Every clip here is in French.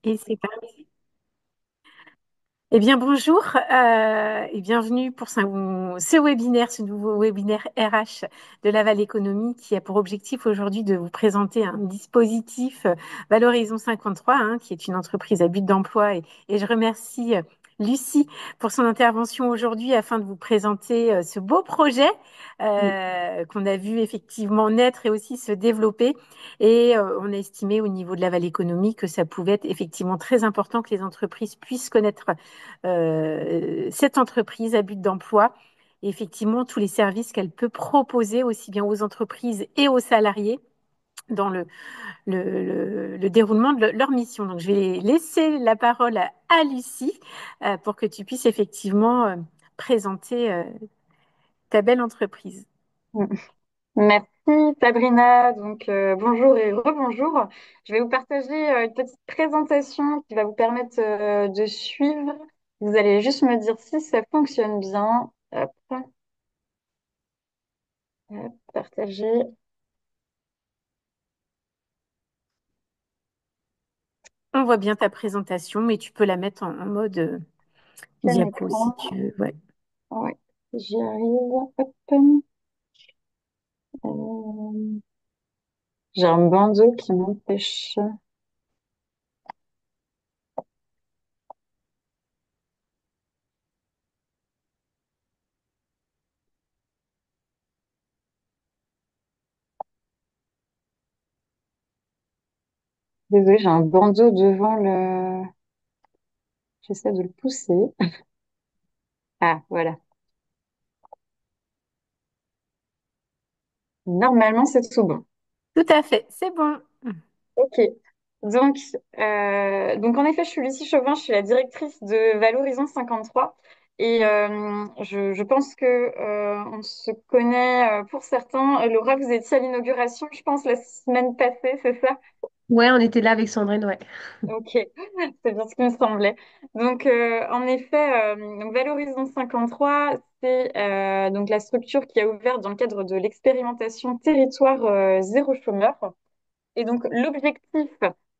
Et c'est parti. Eh bien, bonjour et bienvenue pour ce webinaire, ce nouveau webinaire RH de Laval Économie qui a pour objectif aujourd'hui de vous présenter un dispositif Valorisons 53, qui est une entreprise à but d'emploi. Et je remercie Lucie pour son intervention aujourd'hui afin de vous présenter ce beau projet qu'on a vu effectivement naître et aussi se développer. Et on a estimé au niveau de Laval Économie que ça pouvait être effectivement très important que les entreprises puissent connaître cette entreprise à but d'emploi et effectivement tous les services qu'elle peut proposer aussi bien aux entreprises et aux salariés dans le déroulement de leur mission. Donc, je vais laisser la parole à Lucie pour que tu puisses effectivement présenter ta belle entreprise. Merci Sabrina. Donc bonjour et rebonjour. Je vais vous partager une petite présentation qui va vous permettre de suivre. Vous allez juste me dire si ça fonctionne bien. Hop, hop, partager. On voit bien ta présentation, mais tu peux la mettre en mode Plein diapo si écran. tu veux. Ouais. Ouais, j'y arrive. Hop. Euh, j'ai un bandeau qui m'empêche. Désolée, j'ai un bandeau devant le. J'essaie de le pousser. Ah, voilà. Normalement, c'est tout bon. Tout à fait, c'est bon. Ok. Donc, donc en effet, je suis Lucie Chauvin, je suis la directrice de Valorisons 53. Et je pense que on se connaît pour certains. Laura, vous étiez à l'inauguration, je pense, la semaine passée, c'est ça? Ouais, on était là avec Sandrine, ouais. Ok, c'est bien ce qui me semblait. Donc, en effet, donc Valorisons 53, c'est donc la structure qui a ouvert dans le cadre de l'expérimentation Territoire zéro chômeur. Et donc, l'objectif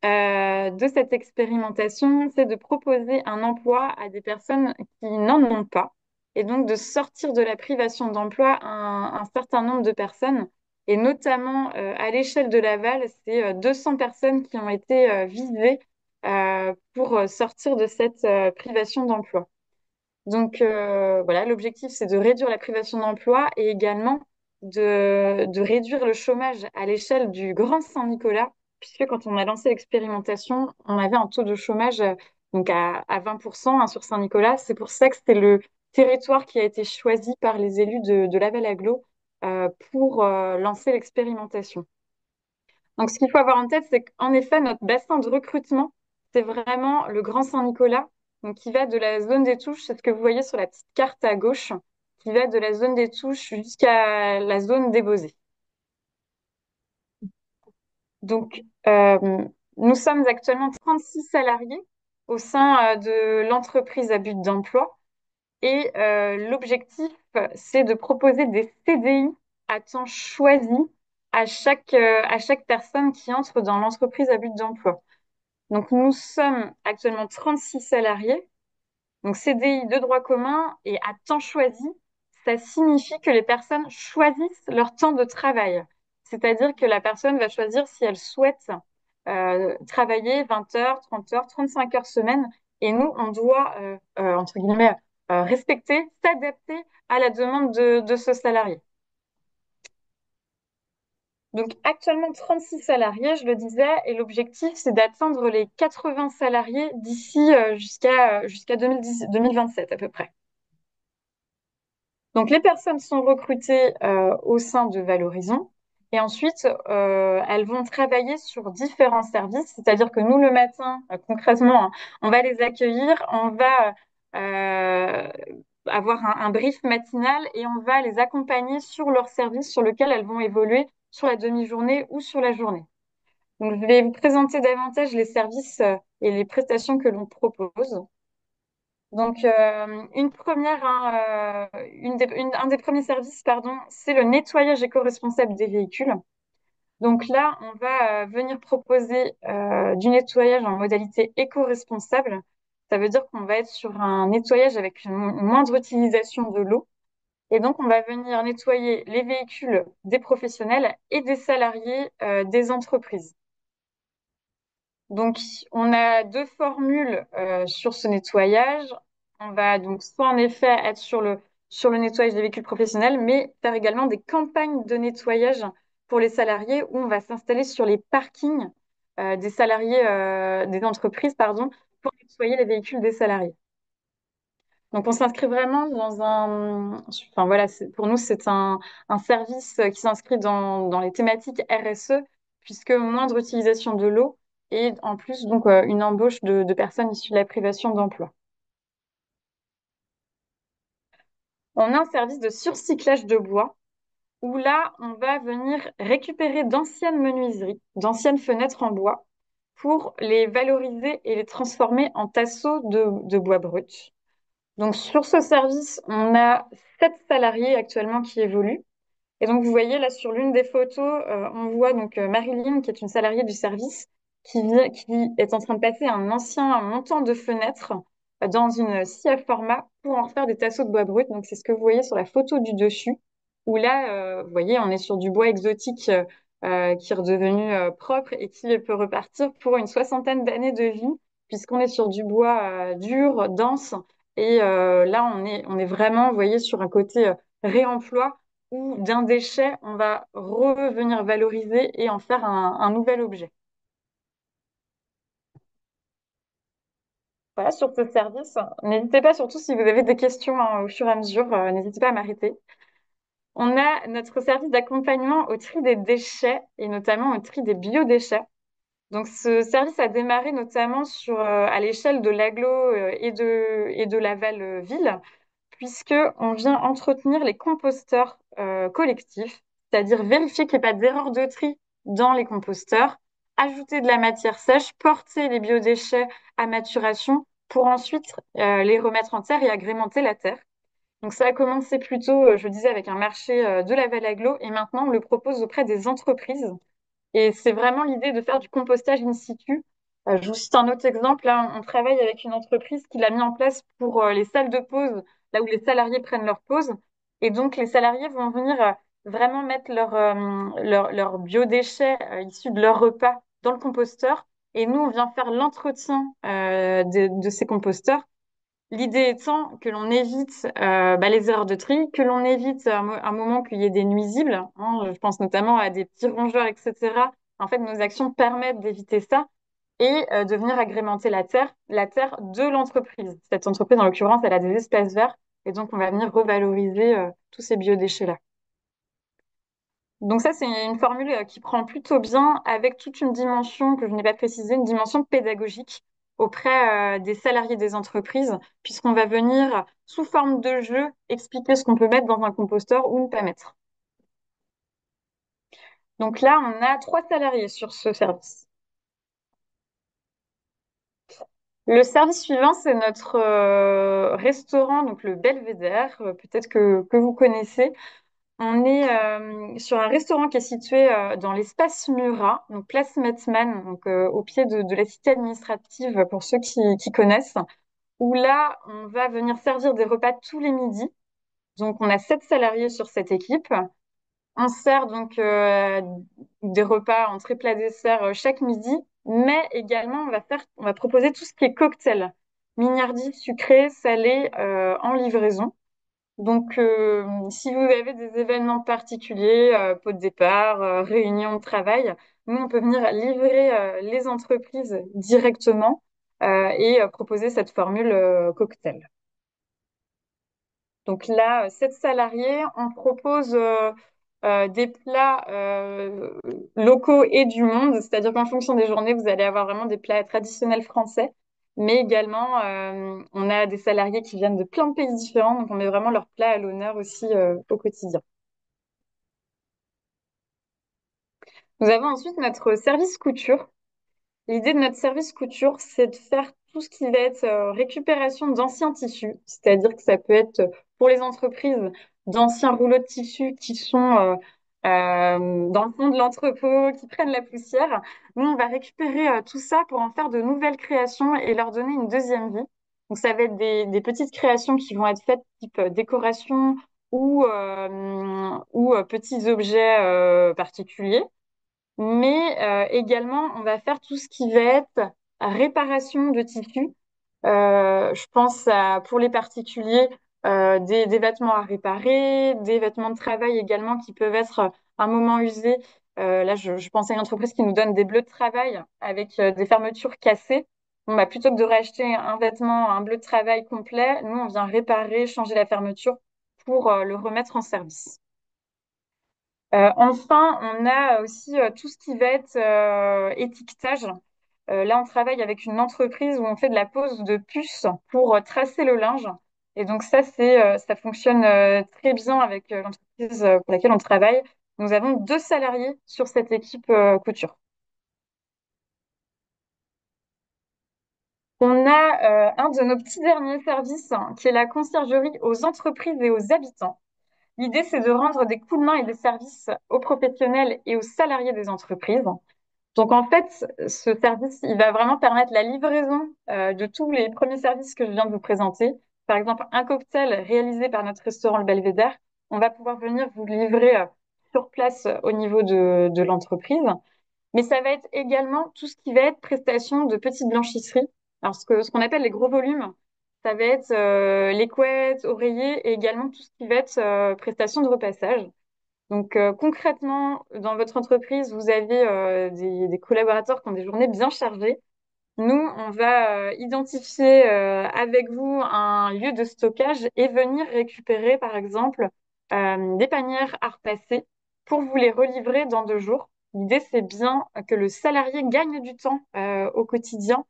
de cette expérimentation, c'est de proposer un emploi à des personnes qui n'en ont pas, et donc de sortir de la privation d'emploi un certain nombre de personnes. Et notamment, à l'échelle de Laval, c'est 200 personnes qui ont été visées pour sortir de cette privation d'emploi. Donc voilà, l'objectif, c'est de réduire la privation d'emploi et également de réduire le chômage à l'échelle du Grand Saint-Nicolas, puisque quand on a lancé l'expérimentation, on avait un taux de chômage donc à 20% sur Saint-Nicolas. C'est pour ça que c'était le territoire qui a été choisi par les élus de Laval-Agglo pour lancer l'expérimentation. Donc, ce qu'il faut avoir en tête, c'est qu'en effet, notre bassin de recrutement, c'est vraiment le Grand Saint-Nicolas, donc qui va de la zone des Touches, c'est ce que vous voyez sur la petite carte à gauche, qui va de la zone des Touches jusqu'à la zone des Beaux-Arts. Donc, nous sommes actuellement 36 salariés au sein de l'entreprise à but d'emploi et l'objectif, c'est de proposer des CDI à temps choisi à chaque personne qui entre dans l'entreprise à but d'emploi. Donc, nous sommes actuellement 36 salariés. Donc, CDI de droit commun et à temps choisi, ça signifie que les personnes choisissent leur temps de travail. C'est-à-dire que la personne va choisir si elle souhaite travailler 20 heures, 30 heures, 35 heures semaine. Et nous, on doit, entre guillemets, respecter, s'adapter à la demande de ce salarié. Donc actuellement 36 salariés, je le disais, et l'objectif c'est d'atteindre les 80 salariés d'ici jusqu'à 2027 à peu près. Donc les personnes sont recrutées au sein de Valorisons et ensuite elles vont travailler sur différents services, c'est-à-dire que nous le matin, concrètement, hein, on va les accueillir, on va avoir un brief matinal et on va les accompagner sur leur service sur lequel elles vont évoluer sur la demi-journée ou sur la journée. Donc, je vais vous présenter davantage les services et les prestations que l'on propose. Donc, une première, un des premiers services, pardon, c'est le nettoyage éco-responsable des véhicules. Donc là, on va venir proposer du nettoyage en modalité éco-responsable. Ça veut dire qu'on va être sur un nettoyage avec une moindre utilisation de l'eau. Et donc, on va venir nettoyer les véhicules des professionnels et des salariés des entreprises. Donc, on a deux formules sur ce nettoyage. On va donc soit en effet être sur le nettoyage des véhicules professionnels, mais faire également des campagnes de nettoyage pour les salariés où on va s'installer sur les parkings des salariés des entreprises, pardon, pour nettoyer les véhicules des salariés. Donc, on s'inscrit vraiment dans enfin voilà, pour nous, c'est un service qui s'inscrit dans les thématiques RSE, puisque moindre utilisation de l'eau et en plus, donc, une embauche de personnes issues de la privation d'emploi. On a un service de surcyclage de bois où là, on va venir récupérer d'anciennes menuiseries, d'anciennes fenêtres en bois pour les valoriser et les transformer en tasseaux de bois brut. Donc, sur ce service, on a 7 salariés actuellement qui évoluent. Et donc, vous voyez là sur l'une des photos, on voit donc Marilyn, qui est une salariée du service, qui est en train de passer un ancien montant de fenêtre dans une scie à format pour en faire des tasseaux de bois brut. Donc, c'est ce que vous voyez sur la photo du dessus, où là, vous voyez, on est sur du bois exotique qui est redevenu propre et qui peut repartir pour une soixantaine d'années de vie, puisqu'on est sur du bois dur, dense. Et là, on est vraiment, vous voyez, sur un côté réemploi ou d'un déchet, on va revenir valoriser et en faire un nouvel objet. Voilà, sur ce service, n'hésitez pas, surtout si vous avez des questions au fur et à mesure, n'hésitez pas à m'arrêter. On a notre service d'accompagnement au tri des déchets et notamment au tri des biodéchets. Donc, ce service a démarré notamment à l'échelle de l'agglo et de Laval-Ville, puisque on vient entretenir les composteurs collectifs, c'est-à-dire vérifier qu'il n'y ait pas d'erreur de tri dans les composteurs, ajouter de la matière sèche, porter les biodéchets à maturation pour ensuite les remettre en terre et agrémenter la terre. Donc ça a commencé plutôt, je disais, avec un marché de la Val-Aglo et maintenant on le propose auprès des entreprises et c'est vraiment l'idée de faire du compostage in situ. Je vous cite un autre exemple. Là, on travaille avec une entreprise qui l'a mis en place pour les salles de pause, là où les salariés prennent leur pause. Et donc, les salariés vont venir vraiment mettre leurs biodéchets issus de leur repas dans le composteur. Et nous, on vient faire l'entretien de ces composteurs. L'idée étant que l'on évite les erreurs de tri, que l'on évite un moment qu'il y ait des nuisibles, hein, je pense notamment à des petits rongeurs, etc. En fait, nos actions permettent d'éviter ça et de venir agrémenter la terre de l'entreprise. Cette entreprise, en l'occurrence, elle a des espaces verts et donc on va venir revaloriser tous ces biodéchets-là. Donc ça, c'est une formule qui prend plutôt bien avec toute une dimension que je n'ai pas précisée, une dimension pédagogique auprès des salariés des entreprises, puisqu'on va venir, sous forme de jeu, expliquer ce qu'on peut mettre dans un composteur ou ne pas mettre. Donc là, on a 3 salariés sur ce service. Le service suivant, c'est notre restaurant, donc le Belvédère, peut-être que vous connaissez. On est sur un restaurant qui est situé dans l'espace Murat, donc place Metzmann, donc au pied de la cité administrative pour ceux qui connaissent, où là, on va venir servir des repas tous les midis. Donc, on a 7 salariés sur cette équipe. On sert donc des repas entrée plat dessert chaque midi, mais également on va proposer tout ce qui est cocktail, mignardis sucrés, salés en livraison. Donc, si vous avez des événements particuliers, pot de départ, réunion de travail, nous, on peut venir livrer les entreprises directement et proposer cette formule cocktail. Donc là, 7 salariés, on propose des plats locaux et du monde, c'est-à-dire qu'en fonction des journées, vous allez avoir vraiment des plats traditionnels français, mais également on a des salariés qui viennent de plein de pays différents, donc on met vraiment leurs plats à l'honneur aussi au quotidien. Nous avons ensuite notre service couture. L'idée de notre service couture, c'est de faire tout ce qui va être récupération d'anciens tissus, c'est-à-dire que ça peut être pour les entreprises d'anciens rouleaux de tissus qui sont dans le fond de l'entrepôt, qui prennent la poussière. Nous, on va récupérer tout ça pour en faire de nouvelles créations et leur donner une deuxième vie. Donc, ça va être des petites créations qui vont être faites type décoration ou petits objets particuliers. Mais également, on va faire tout ce qui va être réparation de tissus. Je pense à, pour les particuliers, des vêtements à réparer, des vêtements de travail également qui peuvent être un moment usés. Là, je pense à une entreprise qui nous donne des bleus de travail avec des fermetures cassées. Bon, bah, plutôt que de racheter un vêtement, un bleu de travail complet, nous, on vient réparer, changer la fermeture pour le remettre en service. Enfin, on a aussi tout ce qui va être étiquetage. Là, on travaille avec une entreprise où on fait de la pose de puces pour tracer le linge. Et donc ça fonctionne très bien avec l'entreprise pour laquelle on travaille. Nous avons 2 salariés sur cette équipe couture. On a un de nos petits derniers services qui est la conciergerie aux entreprises et aux habitants. L'idée, c'est de rendre des coups de main et des services aux professionnels et aux salariés des entreprises. Donc en fait, ce service, il va vraiment permettre la livraison de tous les premiers services que je viens de vous présenter. Par exemple, un cocktail réalisé par notre restaurant Le Belvédère, on va pouvoir venir vous le livrer sur place au niveau de l'entreprise. Mais ça va être également tout ce qui va être prestation de petites blanchisseries. Alors ce qu'on appelle les gros volumes, ça va être les couettes, oreillers et également tout ce qui va être prestation de repassage. Donc concrètement, dans votre entreprise, vous avez des collaborateurs qui ont des journées bien chargées. Nous, on va identifier avec vous un lieu de stockage et venir récupérer, par exemple, des panières à repasser pour vous les relivrer dans 2 jours. L'idée, c'est bien que le salarié gagne du temps au quotidien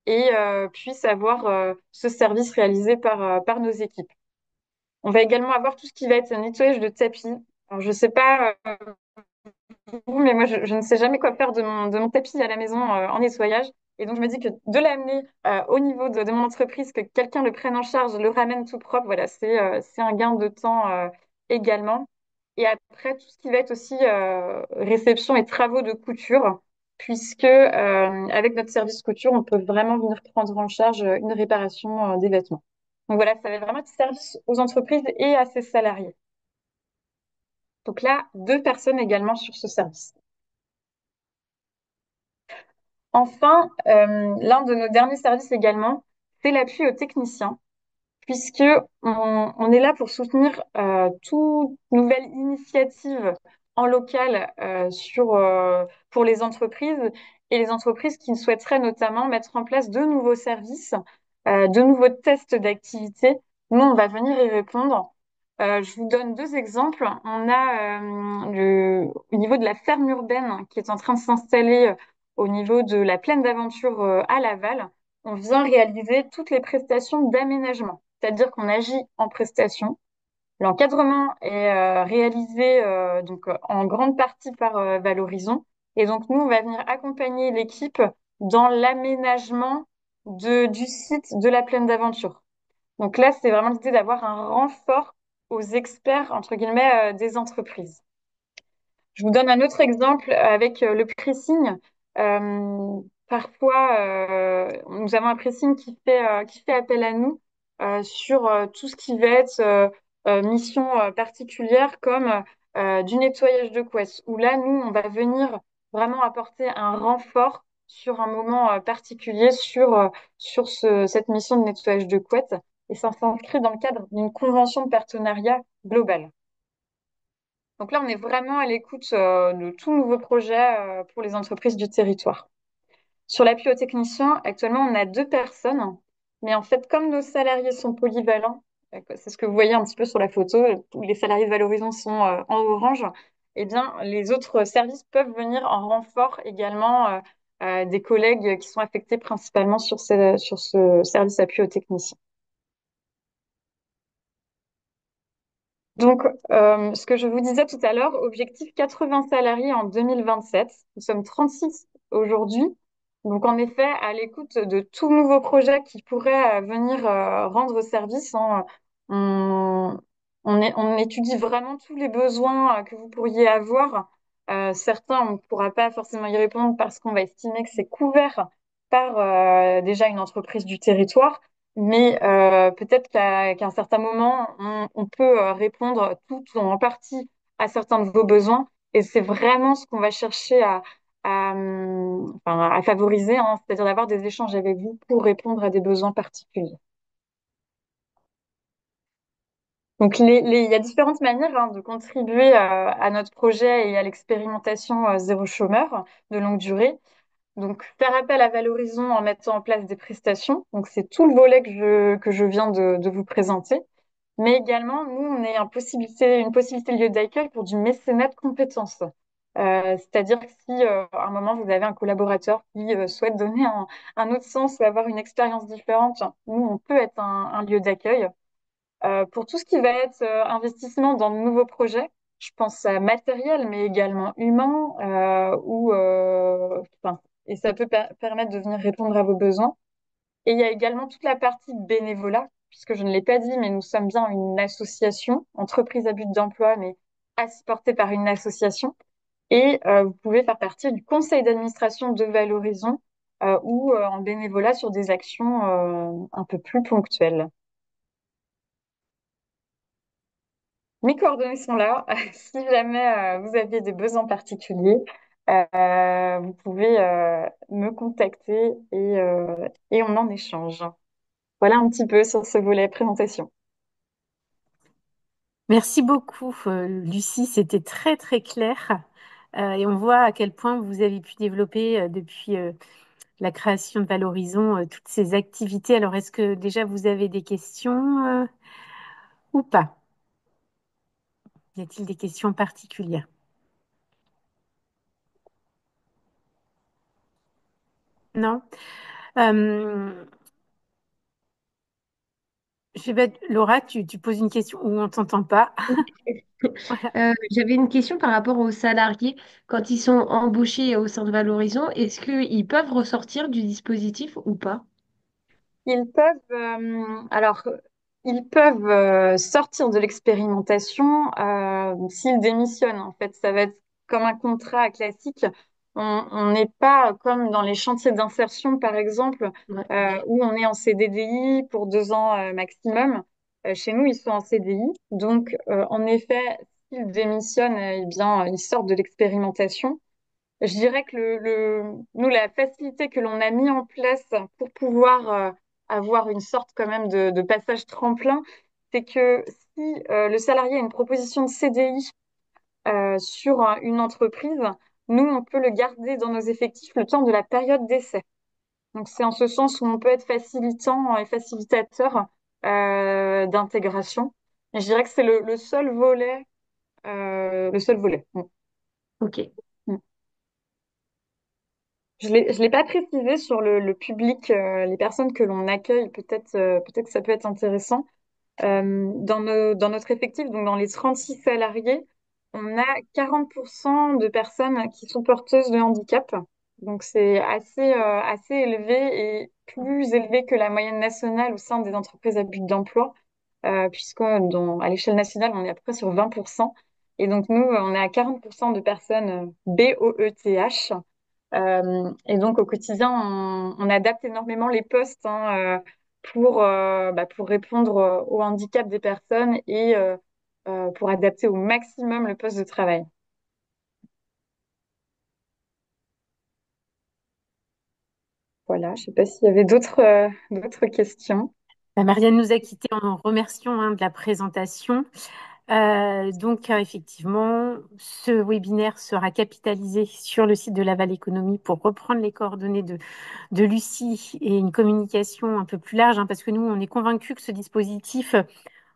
et puisse avoir ce service réalisé par nos équipes. On va également avoir tout ce qui va être nettoyage de tapis. Alors, je ne sais pas vous, mais moi, je ne sais jamais quoi faire de mon tapis à la maison en nettoyage. Et donc, je me dis que de l'amener au niveau de mon entreprise, que quelqu'un le prenne en charge, le ramène tout propre, voilà, c'est un gain de temps également. Et après, tout ce qui va être aussi réception et travaux de couture, puisque avec notre service couture, on peut vraiment venir prendre en charge une réparation des vêtements. Donc voilà, ça va vraiment être service aux entreprises et à ses salariés. Donc là, 2 personnes également sur ce service. Enfin, l'un de nos derniers services également, c'est l'appui aux techniciens, puisque on est là pour soutenir toute nouvelle initiative en local pour les entreprises et les entreprises qui souhaiteraient notamment mettre en place de nouveaux services, de nouveaux tests d'activité. Nous, on va venir y répondre. Je vous donne 2 exemples. On a au niveau de la ferme urbaine qui est en train de s'installer au niveau de la plaine d'Aventure à Laval. On vient réaliser toutes les prestations d'aménagement, c'est-à-dire qu'on agit en prestation. L'encadrement est réalisé donc en grande partie par Valorizon. Et donc nous, on va venir accompagner l'équipe dans l'aménagement du site de la plaine d'Aventure. Donc là, c'est vraiment l'idée d'avoir un renfort aux experts, entre guillemets, des entreprises. Je vous donne un autre exemple avec le pressing. Parfois, nous avons un pressing qui fait appel à nous sur tout ce qui va être mission particulière comme du nettoyage de couettes, où là, nous, on va venir vraiment apporter un renfort sur un moment particulier sur cette mission de nettoyage de couettes. Et ça s'inscrit dans le cadre d'une convention de partenariat globale. Donc là, on est vraiment à l'écoute de tout nouveau projet pour les entreprises du territoire. Sur l'appui aux techniciens, actuellement, on a 2 personnes, mais en fait, comme nos salariés sont polyvalents, c'est ce que vous voyez un petit peu sur la photo, tous les salariés de Valorisons sont en orange, eh bien, les autres services peuvent venir en renfort également des collègues qui sont affectés principalement sur ce service appui aux techniciens. Donc, ce que je vous disais tout à l'heure, objectif 80 salariés en 2027. Nous sommes 36 aujourd'hui. Donc, en effet, à l'écoute de tout nouveau projet qui pourrait venir rendre service, hein, on, on étudie vraiment tous les besoins que vous pourriez avoir. Certains, on ne pourra pas forcément y répondre parce qu'on va estimer que c'est couvert par déjà une entreprise du territoire. Mais peut-être qu'à un certain moment, on peut répondre tout ou en partie à certains de vos besoins. Et c'est vraiment ce qu'on va chercher à favoriser, hein, c'est-à-dire d'avoir des échanges avec vous pour répondre à des besoins particuliers. Donc, il y a différentes manières hein, de contribuer à notre projet et à l'expérimentation zéro chômeur de longue durée. Donc, faire appel à Valorisons en mettant en place des prestations. Donc, c'est tout le volet que je viens de vous présenter. Mais également, nous, on est une possibilité de lieu d'accueil pour du mécénat de compétences. C'est-à-dire que si à un moment vous avez un collaborateur qui souhaite donner un autre sens ou avoir une expérience différente, nous, on peut être un lieu d'accueil. Pour tout ce qui va être investissement dans de nouveaux projets, je pense à matériel, mais également humain, enfin, et ça peut permettre de venir répondre à vos besoins. Et il y a également toute la partie bénévolat, puisque je ne l'ai pas dit, mais nous sommes bien une association, entreprise à but d'emploi, mais portée par une association. Et vous pouvez faire partie du conseil d'administration de Valorisons ou en bénévolat sur des actions un peu plus ponctuelles. Mes coordonnées sont là. Si jamais vous aviez des besoins particuliers, vous pouvez me contacter et on en échange. Voilà un petit peu sur ce volet présentation. Merci beaucoup, Lucie. C'était très, très clair. Et on voit à quel point vous avez pu développer depuis la création de Valorisons toutes ces activités. Alors, est-ce que déjà vous avez des questions ou pas? Y a-t-il des questions particulières? Non? Euh, Laura, tu poses une question où on t'entend pas. Voilà. J'avais une question par rapport aux salariés. Quand ils sont embauchés au sein de Valorisons, est-ce qu'ils peuvent ressortir du dispositif ou pas? Ils peuvent, ils peuvent sortir de l'expérimentation s'ils démissionnent. En fait, ça va être comme un contrat classique. On n'est pas comme dans les chantiers d'insertion, par exemple, Ouais. où on est en CDDI pour 2 ans maximum. Chez nous, ils sont en CDI. Donc, en effet, s'ils démissionnent, eh bien, ils sortent de l'expérimentation. Je dirais que nous, la facilité que l'on a mis en place pour pouvoir avoir une sorte quand même de passage tremplin, c'est que si le salarié a une proposition de CDI sur une entreprise, nous, on peut le garder dans nos effectifs le temps de la période d'essai. Donc, c'est en ce sens où on peut être facilitant et facilitateur d'intégration. Et je dirais que c'est le seul volet, le seul volet. Mm. Ok. Mm. Je l'ai pas précisé sur le public, les personnes que l'on accueille. Peut-être que ça peut être intéressant. Dans notre effectif, donc dans les 36 salariés, on a 40% de personnes qui sont porteuses de handicap. Donc c'est assez élevé et plus élevé que la moyenne nationale au sein des entreprises à but d'emploi, à l'échelle nationale, on est à peu près sur 20%. Et donc nous, on est à 40% de personnes BOETH. Et donc au quotidien, on adapte énormément les postes hein, pour répondre au handicap des personnes et pour adapter au maximum le poste de travail. Voilà, je ne sais pas s'il y avait d'autres questions. Marianne nous a quittés en remerciant de la présentation. Effectivement, ce webinaire sera capitalisé sur le site de Laval Économie pour reprendre les coordonnées de Lucie et une communication un peu plus large, hein, parce que nous, on est convaincus que ce dispositif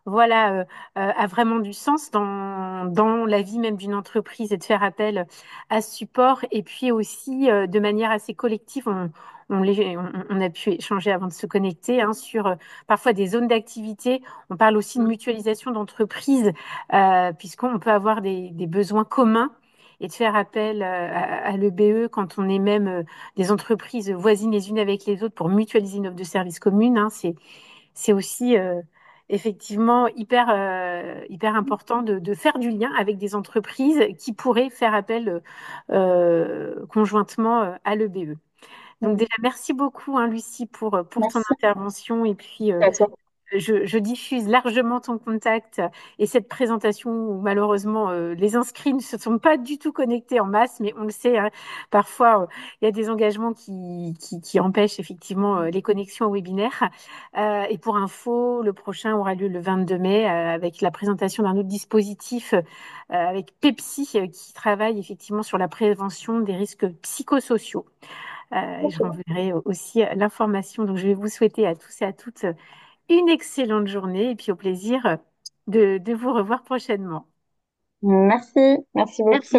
a vraiment du sens dans la vie même d'une entreprise et de faire appel à ce support. Et puis aussi, de manière assez collective, on a pu échanger avant de se connecter hein, sur parfois des zones d'activité. On parle aussi de mutualisation d'entreprise, puisqu'on peut avoir des besoins communs et de faire appel à l'EBE quand on est même des entreprises voisines les unes avec les autres pour mutualiser une offre de services communes. Hein, c'est aussi effectivement hyper important de faire du lien avec des entreprises qui pourraient faire appel conjointement à l'EBE. Donc Mm. déjà, merci beaucoup, hein, Lucie, pour ton Merci intervention. Et puis, à toi. je diffuse largement ton contact et cette présentation où malheureusement les inscrits ne se sont pas du tout connectés en masse, mais on le sait, hein, parfois il y a des engagements qui empêchent effectivement les connexions au webinaire. Et pour info, le prochain aura lieu le 22 mai avec la présentation d'un autre dispositif avec Pepsi qui travaille effectivement sur la prévention des risques psychosociaux. Et je Ok. renverrai aussi l'information. Donc je vais vous souhaiter à tous et à toutes une excellente journée et puis au plaisir de vous revoir prochainement. Merci, merci beaucoup. Merci.